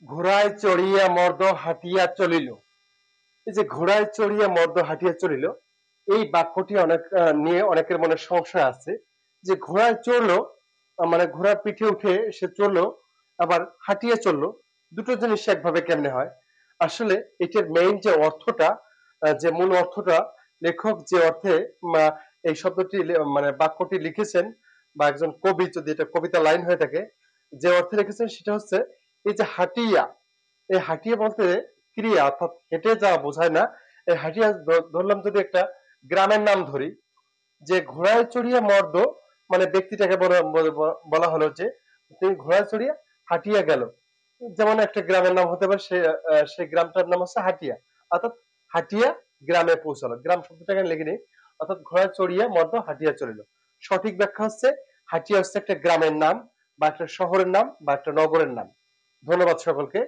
ঘোড়ায় চড়িয়া মর্দ হাঁটিয়া চলিল। এই যে ঘোড়ায় চড়িয়া মর্দ হাঁটিয়া চলিল, এই বাক্যটি অনেক নিয়ে অনেকের মনে সংশয় আছে যে ঘোড়ায় চড়লো, মানে ঘোড়ার পিঠে উঠে সে চললো, আবার হাঁটিয়ে চললো, দুটো জিনিস একভাবে কেমনে হয়? আসলে এটার মেইন যে অর্থটা, যে মূল অর্থটা, লেখক যে অর্থে এই শব্দটি মানে বাক্যটি লিখেছেন, বা একজন কবি যদি এটা কবিতা লাইন হয়ে থাকে, যে অর্থে লিখেছেন সেটা হচ্ছে এই যে হাঁটিয়া, এই হাঁটিয়া বলতে ক্রিয়া, অর্থাৎ হেঁটে যাওয়া বোঝায় না। এই হাঁটিয়া ধরলাম যদি একটা গ্রামের নাম ধরি, যে ঘোড়ায় চড়িয়া মর্দ, মানে ব্যক্তিটাকে বলা হলো যে তিনি ঘোড়ায় চড়িয়া হাঁটিয়া গেল। যেমন একটা গ্রামের নাম হতে পারে, সেই গ্রামটার নাম হচ্ছে হাটিয়া, অর্থাৎ হাটিয়া গ্রামে পৌঁছালো। গ্রাম শব্দটাকে লিখে নিই, অর্থাৎ ঘোড়ায় চড়িয়া মর্দ হাঁটিয়া চলিল। সঠিক ব্যাখ্যা হচ্ছে হাটিয়া হচ্ছে একটা গ্রামের নাম, বা একটা শহরের নাম, বা একটা নগরের নাম। ধন্যবাদ সকলকে।